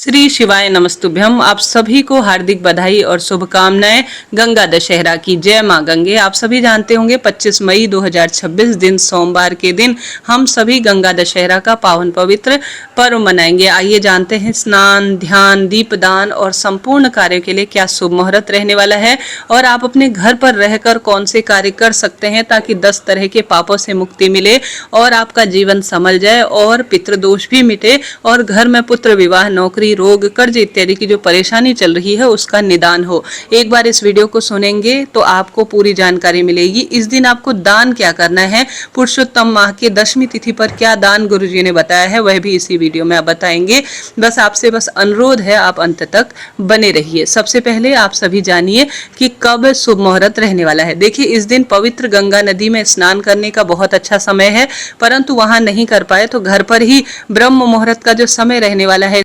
श्री शिवाय नमस्तुभ्यम। आप सभी को हार्दिक बधाई और शुभकामनाएं गंगा दशहरा की। जय मां गंगे। आप सभी जानते होंगे 25 मई 2026 दिन सोमवार के दिन हम सभी गंगा दशहरा का पावन पवित्र पर्व मनाएंगे। आइए जानते हैं स्नान, ध्यान, दीपदान और संपूर्ण कार्यों के लिए क्या शुभ मुहूर्त रहने वाला है और आप अपने घर पर रहकर कौन से कार्य कर सकते हैं ताकि 10 तरह के पापों से मुक्ति मिले और आपका जीवन संभल जाए और पितृदोष भी मिटे और घर में पुत्र विवाह, नौकरी, रोग, कर्ज इत्यादि की जो परेशानी चल रही है उसका निदान हो। एक बार इस वीडियो को सुनेंगे तो आपको पूरी जानकारी मिलेगी। इस दिन आपको दान क्या करना है, पुरुषोत्तम माह के दशमी तिथि पर क्या दान गुरुजी ने बताया है वह भी इसी वीडियो में आप बताएंगे। बस आपसे अनुरोध है आप अंत तक बने रहिए। सबसे पहले आप सभी जानिए कि कब शुभ मुहूर्त रहने वाला है। देखिए, इस दिन पवित्र गंगा नदी में स्नान करने का बहुत अच्छा समय है, परंतु वहां नहीं कर पाए तो घर पर ही ब्रह्म मुहूर्त का जो समय रहने वाला है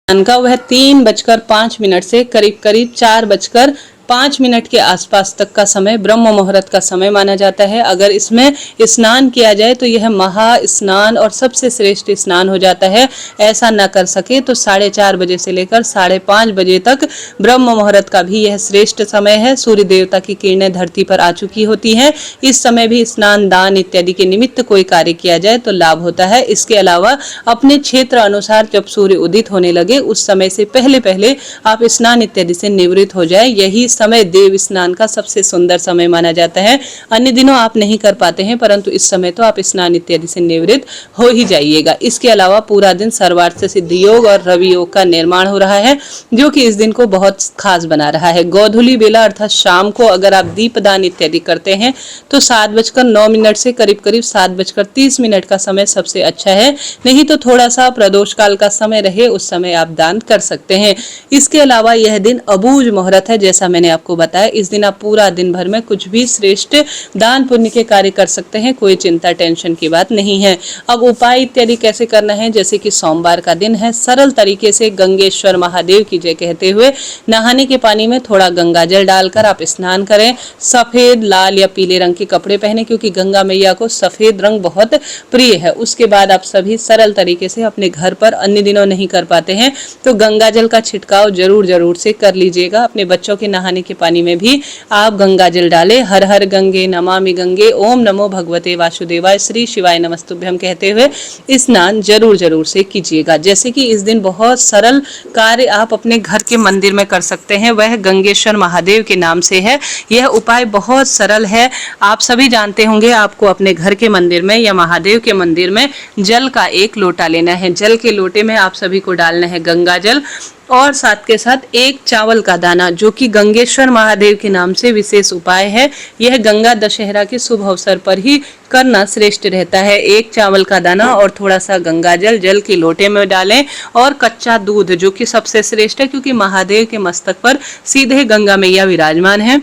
स्नान का वह 3:05 से करीब 4:05 के आसपास तक का समय ब्रह्म मुहूर्त का समय माना जाता है। अगर इसमें स्नान किया जाए तो यह महा स्नान और सबसे श्रेष्ठ स्नान हो जाता है। ऐसा न कर सके तो 4:30 बजे से लेकर 5:30 बजे तक ब्रह्म मुहूर्त का भी यह श्रेष्ठ समय है। सूर्य देवता की किरणें धरती पर आ चुकी होती हैं। इस समय भी स्नान, दान इत्यादि के निमित्त कोई कार्य किया जाए तो लाभ होता है। इसके अलावा अपने क्षेत्र अनुसार जब सूर्य उदित होने लगे उस समय से पहले पहले आप स्नान इत्यादि से निवृत्त हो जाए। यही समय देव स्नान का सबसे सुंदर समय माना जाता है। अन्य दिनों आप नहीं कर पाते हैं, परंतु इस समय तो आप स्नान इत्यादि से निवृत्त हो ही जाइएगा। इसके अलावा पूरा दिन सर्वार्थ सिद्धि योग और रवि योग का निर्माण हो रहा है, जो कि इस दिन को बहुत खास बना रहा है। गोधूली बेला अर्थात शाम को अगर आप दीपदान इत्यादि करते हैं तो 7:09 से करीब 7:30 का समय सबसे अच्छा है। नहीं तो थोड़ा सा प्रदोष काल का समय रहे उस समय आप दान कर सकते हैं। इसके अलावा यह दिन अबूझ मुहूर्त है, जैसा मैंने आपको बताया। इस दिन आप पूरा दिन भर में कुछ भी श्रेष्ठ दान पुण्य के कार्य कर सकते हैं, कोई चिंता टेंशन की बात नहीं है। अब उपाय इत्यादि कैसे करना है, जैसे कि सोमवार का दिन है, सरल तरीके से गंगेश्वर महादेव की जय कहते हुए नहाने के पानी में थोड़ा गंगा जल डालकर आप स्नान करें। सफेद, लाल या पीले रंग के कपड़े पहने, क्योंकि गंगा मैया को सफेद रंग बहुत प्रिय है। उसके बाद आप सभी सरल तरीके से अपने घर पर, अन्य दिनों नहीं कर पाते हैं तो गंगा जल का छिड़काव जरूर से कर लीजिएगा। अपने बच्चों के नहाने के पानी में भी आप गंगा जल डालें। हर हर गंगे नमामि गंगे, ओम नमो भगवते वासुदेवाय, श्री शिवाय नमस्तुभ्यम कहते हुए स्नान जरूर से कीजिएगा। जैसे कि इस दिन बहुत सरल कार्य आप अपने घर के मंदिर में कर सकते हैं, वह गंगेश्वर महादेव के नाम से है। यह उपाय बहुत सरल है। आप सभी जानते होंगे, आपको अपने घर के मंदिर में या महादेव के मंदिर में जल का 1 लोटा लेना है। जल के लोटे में आप सभी को डालना है गंगा जल और साथ के साथ 1 चावल का दाना, जो कि गंगेश्वर महादेव के नाम से विशेष उपाय है। यह गंगा दशहरा के शुभ अवसर पर ही करना श्रेष्ठ रहता है। 1 चावल का दाना और थोड़ा सा गंगा जल के लोटे में डालें और कच्चा दूध, जो कि सबसे श्रेष्ठ है क्योंकि महादेव के मस्तक पर सीधे गंगा मैया विराजमान है।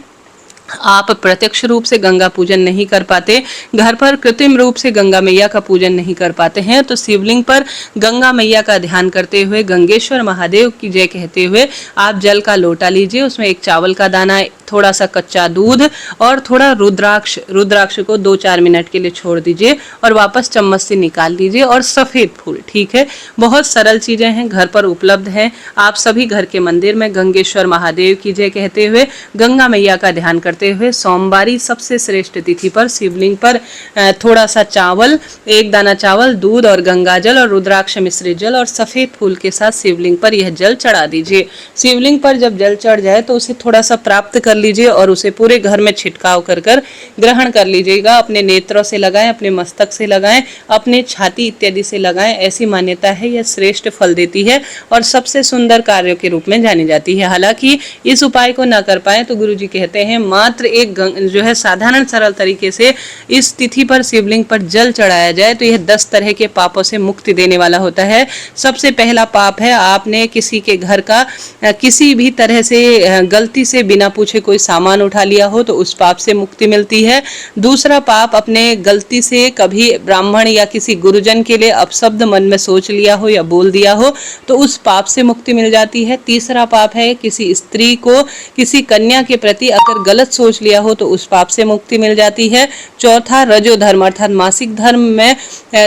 आप प्रत्यक्ष रूप से गंगा पूजन नहीं कर पाते, घर पर कृत्रिम रूप से गंगा मैया का पूजन नहीं कर पाते हैं, तो शिवलिंग पर गंगा मैया का ध्यान करते हुए, गंगेश्वर महादेव की जय कहते हुए आप जल का लोटा लीजिए। उसमें 1 चावल का दाना, थोड़ा सा कच्चा दूध और थोड़ा रुद्राक्ष को 2-4 मिनट के लिए छोड़ दीजिए और वापस चम्मच से निकाल लीजिए। और सफेद फूल, ठीक है, बहुत सरल चीजें हैं, घर पर उपलब्ध हैं। आप सभी घर के मंदिर में गंगेश्वर महादेव की जय कहते हुए गंगा मैया का ध्यान करते हुए सोमवारी सबसे श्रेष्ठ तिथि पर शिवलिंग पर थोड़ा सा चावल, 1 दाना चावल, दूध और गंगा जल और रुद्राक्ष मिश्रित जल और सफेद फूल के साथ शिवलिंग पर यह जल चढ़ा दीजिए। शिवलिंग पर जब जल चढ़ जाए तो उसे थोड़ा सा प्राप्त कर लीजिए और उसे पूरे घर में छिड़काव कर ग्रहण कर लीजिएगा। अपने नेत्रों से लगाएं, अपने मस्तक से लगाएं, अपने छाती इत्यादि से लगाएं। ऐसी मान्यता है, यह श्रेष्ठ फल देती है और सबसे सुंदर कार्यों के रूप में जानी जाती है। हालांकि इस उपाय को न कर पाए तो गुरुजी कहते हैं मात्र एक जो है साधारण सरल तरीके से इस तिथि पर शिवलिंग पर जल चढ़ाया जाए तो यह 10 तरह के पापों से मुक्ति देने वाला होता है। सबसे पहला पाप है, आपने किसी के घर का किसी भी तरह से गलती से बिना पूछे कोई सामान उठा लिया हो तो उस पाप से मुक्ति मिलती है। दूसरा पाप, अपने गलती से कभी ब्राह्मण या किसी गुरुजन के लिए अपशब्द मन में सोच लिया हो या बोल दिया हो तो उस पाप से मुक्ति मिल जाती है। तीसरा पाप है, किसी स्त्री को, किसी कन्या के प्रति अगर गलत गलत सोच लिया हो तो उस पाप से मुक्ति मिल जाती है। चौथा, रजो धर्म अर्थात मासिक धर्म में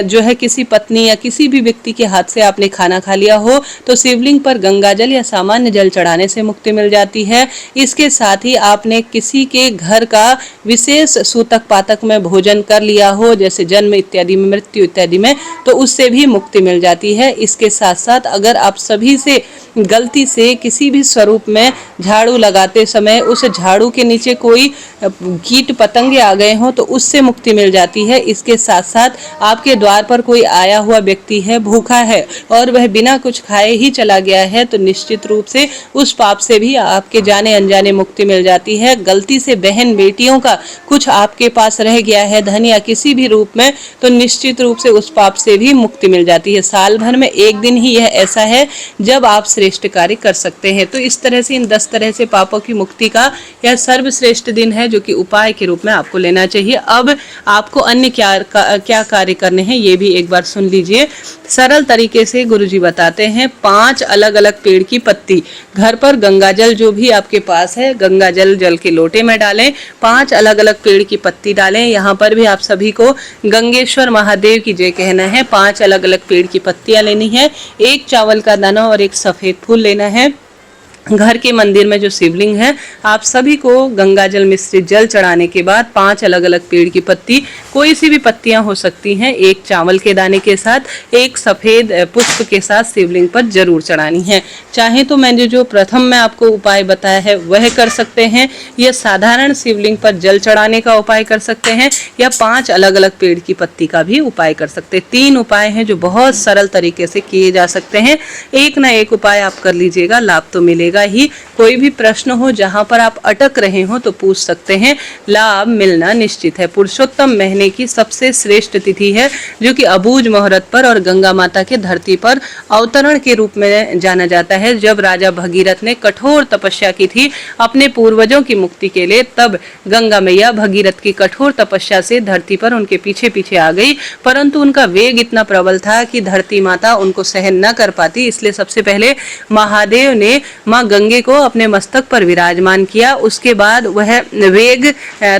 जो है किसी पत्नी या किसी भी व्यक्ति के हाथ से आपने खाना खा लिया हो तो शिवलिंग पर गंगा जल या सामान्य जल चढ़ाने से मुक्ति मिल जाती है। इसके साथ ही आपने किसी के घर का विशेष सूतक पातक में भोजन कर लिया हो, जैसे जन्म इत्यादि में, मृत्यु इत्यादि में, तो उससे भी मुक्ति मिल जाती है। इसके साथ साथ अगर आप सभी से गलती से किसी भी स्वरूप में झाड़ू लगाते समय उस झाड़ू के नीचे कोई कीट पतंगे आ गए हों तो उससे मुक्ति मिल जाती है। इसके साथ साथ आपके द्वार पर कोई आया हुआ व्यक्ति है, भूखा है और वह बिना कुछ खाए ही चला गया है तो निश्चित रूप से उस पाप से भी आपके जाने अनजाने मुक्ति मिल जाती है। गलती से बहन बेटियों का कुछ आपके पास रह गया है, धन या किसी भी रूप में, तो निश्चित रूप से उस पाप से भी मुक्ति मिल जाती है। साल भर में एक दिन ही यह ऐसा है जब आप श्रेष्ठ कार्य कर सकते हैं। तो इस तरह से इन 10 तरह से पापों की मुक्ति का यह सर्वश्रेष्ठ दिन है जो कि उपाय के रूप में आपको लेना चाहिए। अब आपको अन्य क्या कार्य करने हैं ये भी एक बार सुन लीजिए। सरल तरीके से गुरुजी बताते हैं। 5 अलग अलग पेड़ की पत्ती, घर पर गंगाजल जो भी आपके पास है, गंगाजल जल के लोटे में डालें। 5 अलग अलग पेड़ की पत्ती डालें। यहाँ पर भी आप सभी को गंगेश्वर महादेव की जय कहना है। 5 अलग अलग पेड़ की पत्तियां लेनी है, 1 चावल का दाना और 1 सफेद फूल लेना है। घर के मंदिर में जो शिवलिंग है, आप सभी को गंगाजल मिश्रित जल चढ़ाने के बाद 5 अलग अलग पेड़ की पत्ती, कोई सी भी पत्तियां हो सकती हैं, 1 चावल के दाने के साथ 1 सफेद पुष्प के साथ शिवलिंग पर जरूर चढ़ानी है। चाहे तो मैंने जो प्रथम में आपको उपाय बताया है वह कर सकते हैं, या साधारण शिवलिंग पर जल चढ़ाने का उपाय कर सकते हैं, या 5 अलग अलग पेड़ की पत्ती का भी उपाय कर सकते हैं। 3 उपाय हैं जो बहुत सरल तरीके से किए जा सकते हैं। एक ना एक उपाय आप कर लीजिएगा, लाभ तो मिलेगा ही। कोई भी प्रश्न हो जहां पर आप अटक रहे हो तो पूछ सकते हैं, लाभ मिलना निश्चित है। पुरुषोत्तम महीने की सबसे श्रेष्ठ तिथि है जो कि अबूझ मुहूर्त पर और गंगा माता के धरती पर अवतरण के रूप में जाना जाता है। जब राजा भगीरथ ने कठोर तपस्या की थी अपने पूर्वजों की मुक्ति के लिए, तब गंगा मैया भगीरथ की कठोर तपस्या से धरती पर उनके पीछे पीछे आ गई, परंतु उनका वेग इतना प्रबल था कि धरती माता उनको सहन न कर पाती। इसलिए सबसे पहले महादेव ने माँ गंगे को अपने मस्तक पर विराजमान किया। उसके बाद वह वेग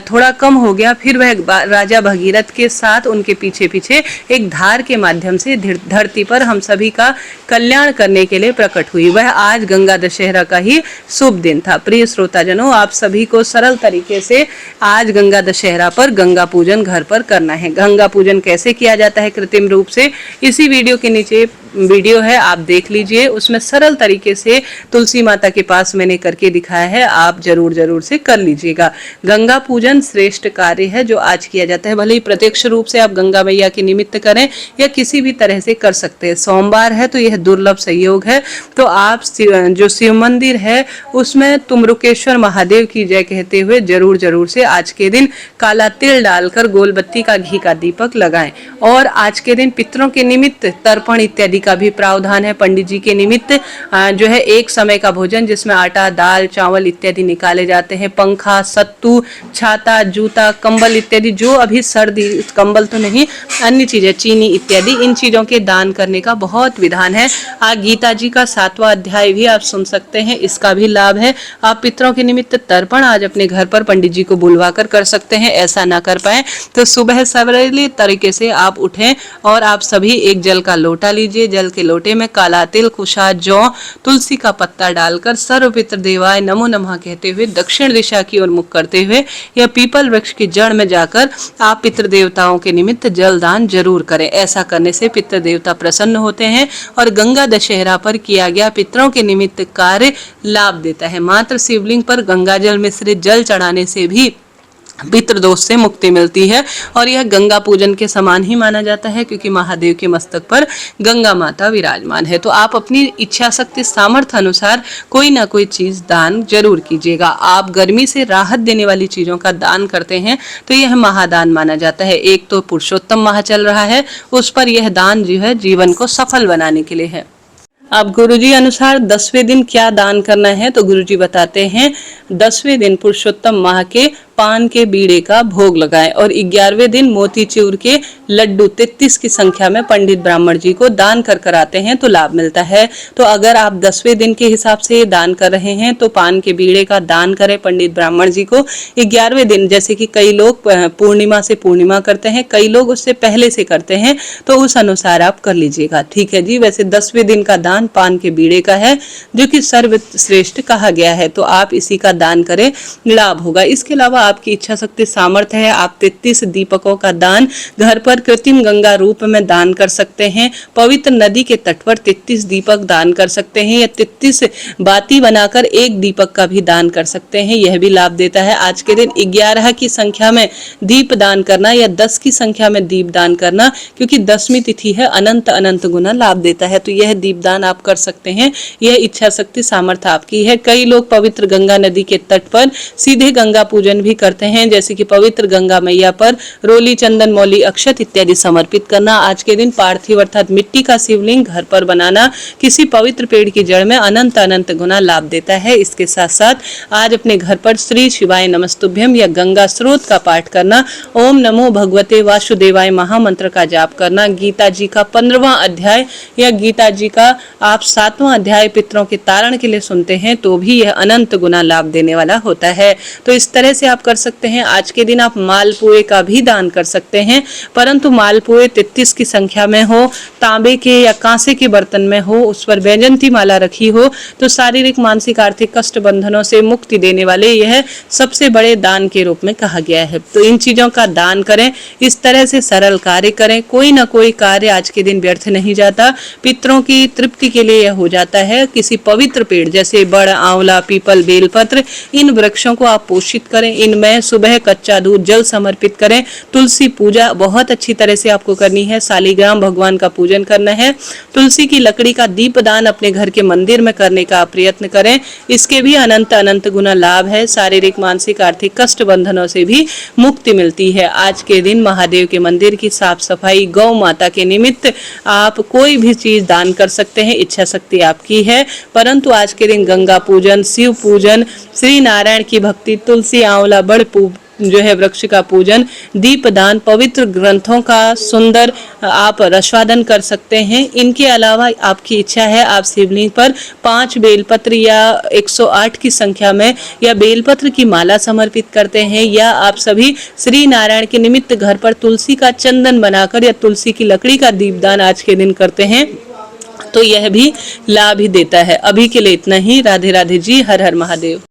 थोड़ा कम हो गया, फिर वह राजा भगीरथ के साथ उनके पीछे पीछे एक धार के माध्यम से धरती पर हम सभी का कल्याण करने के लिए प्रकट हुई। वह आज गंगा दशहरा का ही शुभ दिन था। प्रिय श्रोताजनों, आप सभी को सरल तरीके से आज गंगा दशहरा पर गंगा पूजन घर पर करना है। गंगा पूजन कैसे किया जाता है कृत्रिम रूप से, इसी वीडियो के नीचे वीडियो है, आप देख लीजिए। उसमें सरल तरीके से तुलसी माता के पास मैंने करके दिखाया है, आप जरूर से कर लीजिएगा। गंगा पूजन श्रेष्ठ कार्य है जो आज किया जाता है। भले ही प्रत्यक्ष रूप से आप गंगा मैया के निमित्त करें या किसी भी तरह से कर सकते हैं। सोमवार है तो यह दुर्लभ संयोग है, तो आप जो शिव मंदिर है उसमें तुमरुकेश्वर महादेव की जय कहते हुए जरूर से आज के दिन काला तिल डालकर गोलबत्ती का घी का दीपक लगाएं। और आज के दिन पितरों के निमित्त तर्पण इत्यादि का भी प्रावधान है। पंडित जी के निमित्त जो है 1 समय का भोजन जिसमें आटा, दाल, चावल इत्यादि निकाले जाते हैं। पंखा, सत्तू, छाता, जूता, कंबल इत्यादि, जो अभी सर्दी, कंबल तो नहीं, अन्य चीजें, चीनी इत्यादि, इन चीजों के दान करने का बहुत विधान है। आज गीता जी का 7वां अध्याय भी आप सुन सकते हैं, इसका भी लाभ है। आप पितरों के निमित्त तर्पण आज अपने घर पर पंडित जी को बुलवा कर सकते हैं। ऐसा ना कर पाए तो सुबह सवेरे तरीके से आप उठें और आप सभी एक जल का लोटा लीजिए। जल के लोटे में काला तिल, कुशा, जौ, तुलसी का पत्ता डालकर सर्व पितृ देवाय नमो नमः कहते हुए दक्षिण दिशा की ओर मुख करते हुए या पीपल वृक्ष की जड़ में जाकर आप पितृ देवताओं के निमित्त जल दान जरूर करें। ऐसा करने से पितृ देवता प्रसन्न होते हैं और गंगा दशहरा पर किया गया पितरों के निमित्त कार्य लाभ देता है। मात्र शिवलिंग पर गंगा जल मिश्रित जल चढ़ाने से भी पितृदोष से मुक्ति मिलती है और यह गंगा पूजन के समान ही माना जाता है, क्योंकि महादेव के मस्तक पर गंगा माता विराजमान है। तो आप अपनी इच्छा शक्ति सामर्थ्य अनुसार कोई ना कोई चीज दान जरूर कीजिएगा। आप गर्मी से राहत देने वाली चीजों का दान करते हैं तो यह महादान माना जाता है। एक तो पुरुषोत्तम माह चल रहा है, उस पर यह दान जो है जीवन को सफल बनाने के लिए है। अब गुरुजी अनुसार 10वें दिन क्या दान करना है, तो गुरुजी बताते हैं 10वें दिन पुरुषोत्तम माह के पान के बीड़े का भोग लगाएं और 11वें दिन मोतीचूर के लड्डू 33 की संख्या में पंडित ब्राह्मण जी को दान कर आते हैं तो लाभ मिलता है। तो अगर आप 10वें दिन के हिसाब से दान कर रहे हैं तो पान के बीड़े का दान करें पंडित ब्राह्मण जी को। 11वें दिन, जैसे कि कई लोग पूर्णिमा से पूर्णिमा करते हैं, कई लोग उससे पहले से करते हैं, तो उस अनुसार आप कर लीजिएगा। ठीक है जी। वैसे 10वें दिन का दान पान के बीड़े का है जो कि सर्वश्रेष्ठ कहा गया है, तो आप इसी का दान करें, लाभ होगा। इसके अलावा आपकी इच्छा शक्ति सामर्थ्य है, आप 33 दीपकों का दान घर पर कृत्रिम गंगा रूप में दान कर सकते हैं। पवित्र नदी के तट पर 33 दीपक दान कर सकते हैं या 33 बाती बनाकर एक दीपक का भी दान कर सकते हैं, यह भी लाभ देता है। आज के दिन 11 की संख्या में दीप दान करना या 10 की संख्या में दीप दान करना, क्योंकि 10वीं तिथि है, अनंत अनंत गुना लाभ देता है, तो यह दीप दान आप कर सकते हैं। यह इच्छा शक्ति सामर्थ्य आपकी है। कई लोग पवित्र गंगा नदी के तट पर सीधे गंगा पूजन भी करते हैं, जैसे कि पवित्र गंगा मैया पर रोली, चंदन, मौली, अक्षत इत्यादि समर्पित करना। आज के दिन पार्थिव अर्थात मिट्टी का शिवलिंग घर पर बनाना किसी पवित्र पेड़ की जड़ में अनंत अनंत गुना लाभ देता है। इसके साथ साथ आज अपने घर पर श्री शिवाय नमस्तुभ्यम या गंगा स्रोत का पाठ करना, ओम नमो भगवते वासुदेवाय महामंत्र का जाप करना, गीता जी का 15वां अध्याय या गीता जी का आप 7वां अध्याय पितरों के तारण के लिए सुनते हैं तो भी यह अनंत गुना लाभ देने वाला होता है। तो इस तरह से आप कर सकते हैं। आज के दिन आप मालपुए का भी दान कर सकते हैं, परंतु मालपुए 33 की संख्या में हो, तांबे के या कांसे के बर्तन में हो, उस पर वैजंती माला रखी हो, तो शारीरिक, मानसिक, आर्थिक कष्ट बंधनों से मुक्ति देने वाले यह सबसे बड़े दान के रूप में कहा गया है। तो इन चीजों का दान करें, इस तरह से सरल कार्य करें। कोई ना कोई कार्य आज के दिन व्यर्थ नहीं जाता, पितरों की तृप्ति के लिए यह हो जाता है। किसी पवित्र पेड़ जैसे बड़, आंवला, पीपल, बेलपत्र, इन वृक्षों को आप पोषित करें, इनमें सुबह कच्चा दूध, जल समर्पित करें। तुलसी पूजा बहुत अच्छी तरह से आपको करनी है, शालिग्राम भगवान का पूजन करना है। तुलसी की लकड़ी का दीपदान अपने घर के मंदिर में करने का प्रयत्न करें, इसके भी अनंत अनंत गुना लाभ है। शारीरिक, मानसिक, आर्थिक कष्ट बंधनों से भी मुक्ति मिलती है। आज के दिन महादेव के मंदिर की साफ सफाई, गौ माता के निमित्त आप कोई भी चीज दान कर सकते हैं, इच्छा शक्ति आपकी है। परंतु आज के दिन गंगा पूजन, शिव पूजन, श्री नारायण की भक्ति, तुलसी, आंवला, बड़ जो है वृक्ष का पूजन, दीपदान, पवित्र ग्रंथों का सुंदर आप रसवादन कर सकते हैं। इनके अलावा आपकी इच्छा है आप शिवलिंग पर 5 बेलपत्र या 108 की संख्या में या बेलपत्र की माला समर्पित करते हैं, या आप सभी श्री नारायण के निमित्त घर पर तुलसी का चंदन बनाकर या तुलसी की लकड़ी का दीपदान आज के दिन करते हैं, तो यह भी लाभ ही देता है। अभी के लिए इतना ही। राधे राधे जी। हर हर महादेव।